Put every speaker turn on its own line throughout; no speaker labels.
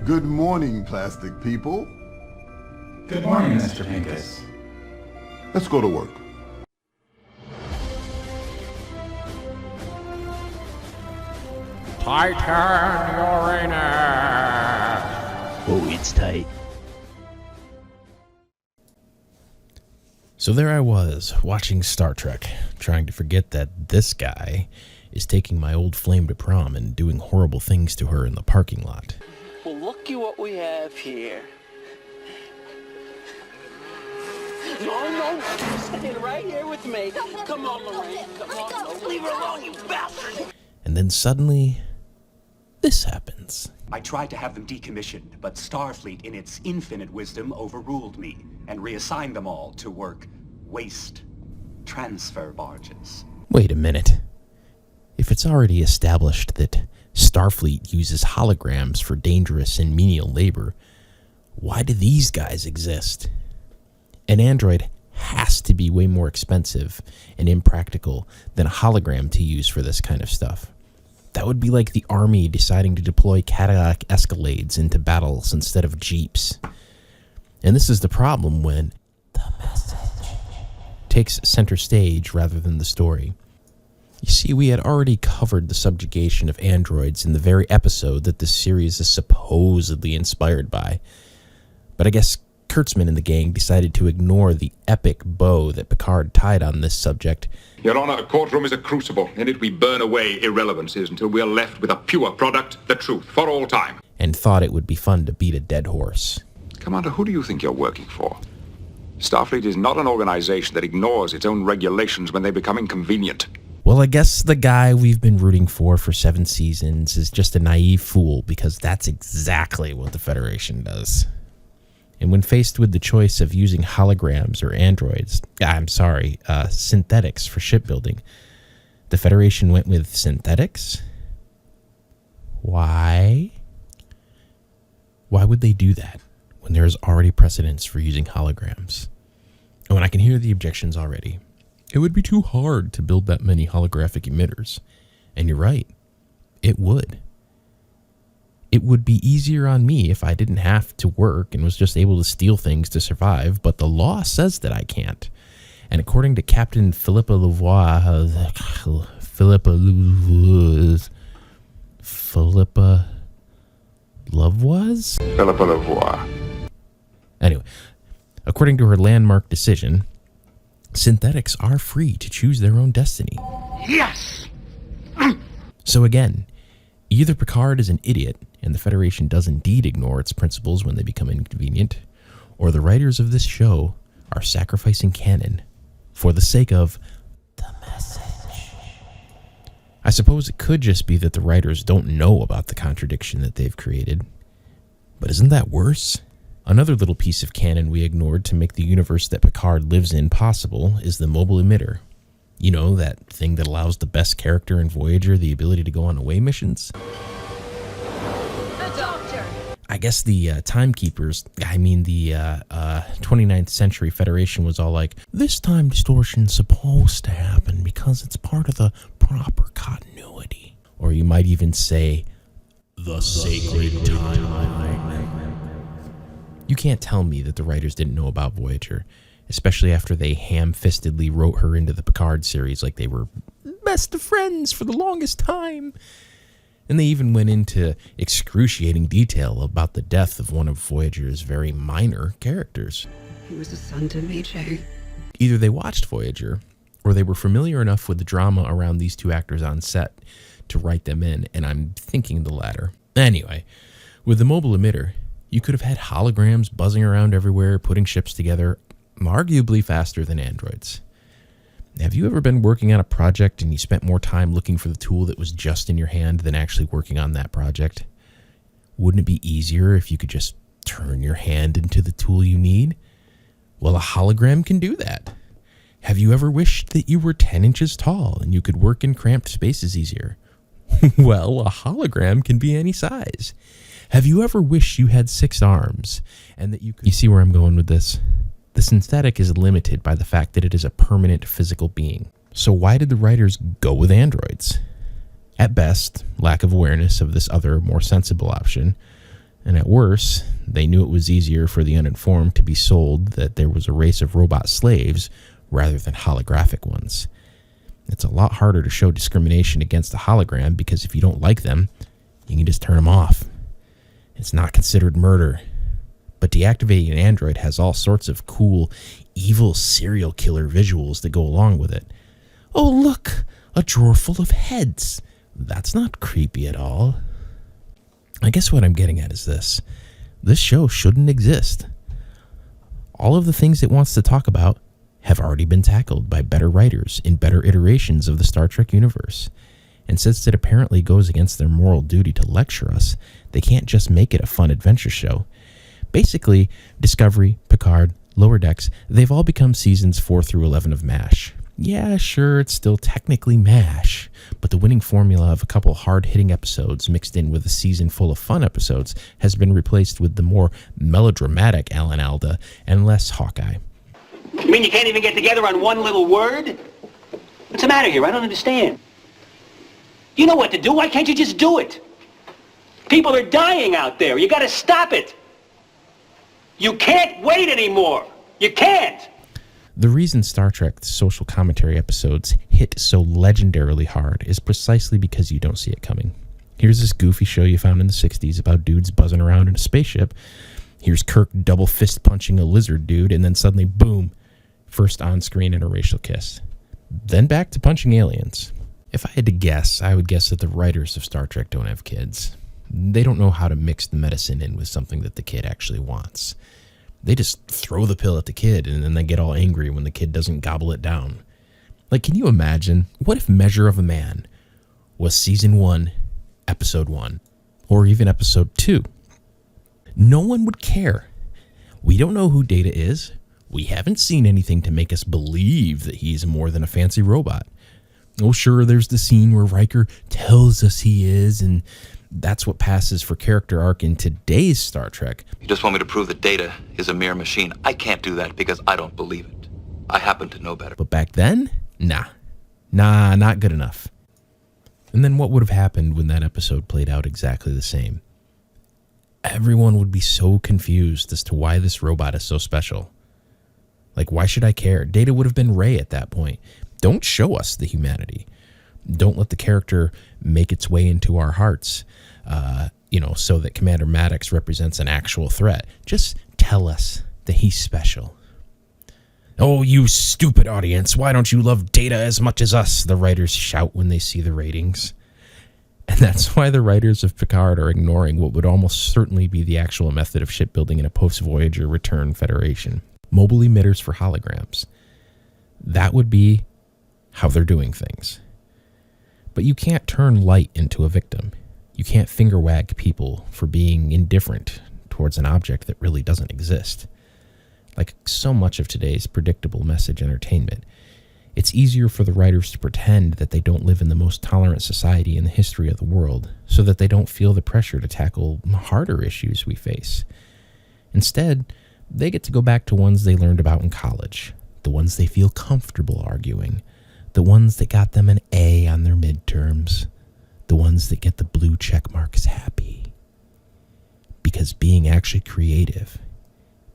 Good morning, plastic people.
Good morning, Mr. Pincus.
Let's go to work.
Titan Uranus!
Oh, it's tight.
So there I was, watching Star Trek, trying to forget that this guy is taking my old flame to prom and doing horrible things to her in the parking lot.
Well, looky what we have here. No, stay right here with me. Come on, Lorraine. Come on. Leave her alone, you bastard.
And then suddenly, this happens.
I tried to have them decommissioned, but Starfleet, in its infinite wisdom, overruled me and reassigned them all to work waste transfer barges.
Wait a minute. If it's already established that Starfleet uses holograms for dangerous and menial labor, why do these guys exist? An android has to be way more expensive and impractical than a hologram to use for this kind of stuff. That would be like the army deciding to deploy Cadillac Escalades into battles instead of Jeeps. And this is the problem when the message takes center stage rather than the story. You see, we had already covered the subjugation of androids in the very episode that this series is supposedly inspired by. But I guess Kurtzman and the gang decided to ignore the epic bow that Picard tied on this subject.
Your Honor, a courtroom is a crucible. In it we burn away irrelevancies until we are left with a pure product, the truth, for all time.
And thought it would be fun to beat a dead horse.
Commander, who do you think you're working for? Starfleet is not an organization that ignores its own regulations when they become inconvenient.
Well, I guess the guy we've been rooting for 7 seasons is just a naive fool, because that's exactly what the Federation does. And when faced with the choice of using holograms or androids, synthetics for shipbuilding, the Federation went with synthetics? Why? Why would they do that when there's already precedence for using holograms? Oh, and I can hear the objections already. It would be too hard to build that many holographic emitters. And you're right. It would. It would be easier on me if I didn't have to work and was just able to steal things to survive, but the law says that I can't. And according to Captain Philippa
Lavoie.
Anyway, according to her landmark decision, synthetics are free to choose their own destiny.
Yes!
So again, either Picard is an idiot and the Federation does indeed ignore its principles when they become inconvenient, or the writers of this show are sacrificing canon for the sake of the message. I suppose it could just be that the writers don't know about the contradiction that they've created. But isn't that worse? Another little piece of canon we ignored to make the universe that Picard lives in possible is the mobile emitter. You know, that thing that allows the best character in Voyager the ability to go on away missions?
The Doctor!
I guess the the 29th Century Federation was all like, this time distortion's supposed to happen because it's part of the proper continuity. Or you might even say, the sacred timeline. You can't tell me that the writers didn't know about Voyager, especially after they ham-fistedly wrote her into the Picard series like they were best of friends for the longest time. And they even went into excruciating detail about the death of one of Voyager's very minor characters.
He was a son to me, Jay.
Either they watched Voyager, or they were familiar enough with the drama around these two actors on set to write them in, and I'm thinking the latter. Anyway, with the mobile emitter, you could have had holograms buzzing around everywhere, putting ships together, arguably faster than androids. Have you ever been working on a project and you spent more time looking for the tool that was just in your hand than actually working on that project? Wouldn't it be easier if you could just turn your hand into the tool you need? Well, a hologram can do that. Have you ever wished that you were 10 inches tall and you could work in cramped spaces easier? Well, a hologram can be any size. Have you ever wished you had 6 arms and that you could... You see where I'm going with this? The synthetic is limited by the fact that it is a permanent physical being. So why did the writers go with androids? At best, lack of awareness of this other, more sensible option. And at worst, they knew it was easier for the uninformed to be sold that there was a race of robot slaves rather than holographic ones. It's a lot harder to show discrimination against a hologram because if you don't like them, you can just turn them off. It's not considered murder. But deactivating an android has all sorts of cool, evil serial killer visuals that go along with it. Oh, look, a drawer full of heads. That's not creepy at all. I guess what I'm getting at is this. This show shouldn't exist. All of the things it wants to talk about have already been tackled by better writers in better iterations of the Star Trek universe. And since it apparently goes against their moral duty to lecture us, they can't just make it a fun adventure show. Basically, Discovery, Picard, Lower Decks, they've all become seasons 4 through 11 of MASH. Yeah, sure, it's still technically MASH, but the winning formula of a couple hard-hitting episodes mixed in with a season full of fun episodes has been replaced with the more melodramatic Alan Alda and less Hawkeye.
You mean you can't even get together on one little word? What's the matter here? I don't understand. You know what to do. Why can't you just do it? People are dying out there. You gotta stop it. You can't wait anymore. You can't.
The reason Star Trek social commentary episodes hit so legendarily hard is precisely because you don't see it coming. Here's this goofy show you found in the 60s about dudes buzzing around in a spaceship. Here's Kirk double fist punching a lizard dude, and then suddenly, boom, first on-screen interracial kiss. Then back to punching aliens. If I had to guess, I would guess that the writers of Star Trek don't have kids. They don't know how to mix the medicine in with something that the kid actually wants. They just throw the pill at the kid, and then they get all angry when the kid doesn't gobble it down. Like, can you imagine? What if Measure of a Man was season 1, episode 1, or even episode 2? No one would care. We don't know who Data is. We haven't seen anything to make us believe that he's more than a fancy robot. Oh, sure, there's the scene where Riker tells us he is, and that's what passes for character arc in today's Star Trek.
You just want me to prove that Data is a mere machine. I can't do that because I don't believe it. I happen to know better.
But back then, nah, not good enough. And then what would have happened when that episode played out exactly the same? Everyone would be so confused as to why this robot is so special. Like, why should I care? Data would have been Rey at that point. Don't show us the humanity. Don't let the character make its way into our hearts, so that Commander Maddox represents an actual threat. Just tell us that he's special. Oh, you stupid audience, why don't you love Data as much as us? The writers shout when they see the ratings. And that's why the writers of Picard are ignoring what would almost certainly be the actual method of shipbuilding in a post-Voyager return Federation. Mobile emitters for holograms. That would be how they're doing things. But you can't turn light into a victim. You can't finger wag people for being indifferent towards an object that really doesn't exist. Like so much of today's predictable message entertainment, it's easier for the writers to pretend that they don't live in the most tolerant society in the history of the world, so that they don't feel the pressure to tackle harder issues we face. Instead, they get to go back to ones they learned about in college, the ones they feel comfortable arguing, the ones that got them an A on their midterms, the ones that get the blue check marks happy. Because being actually creative,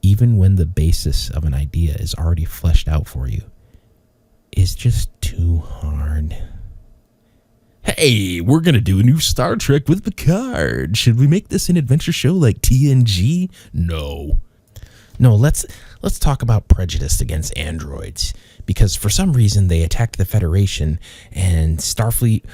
even when the basis of an idea is already fleshed out for you, is just too hard. Hey, we're going to do a new Star Trek with Picard. Should we make this an adventure show like TNG? No, let's talk about prejudice against androids. Because for some reason they attacked the Federation, and Starfleet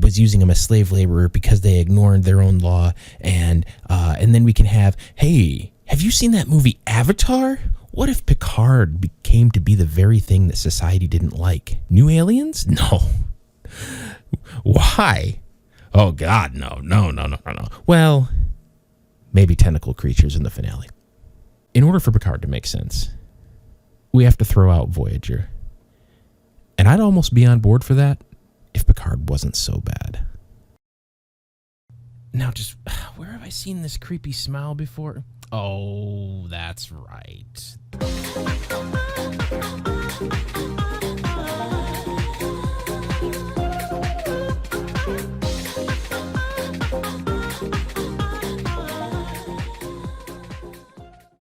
was using them as slave labor because they ignored their own law. And then we can have, hey, have you seen that movie Avatar? What if Picard came to be the very thing that society didn't like? New aliens? No. Why? Oh, God, no. Well, maybe tentacle creatures in the finale. In order for Picard to make sense, we have to throw out Voyager. And I'd almost be on board for that if Picard wasn't so bad. Now, just where have I seen this creepy smile before? Oh, that's right.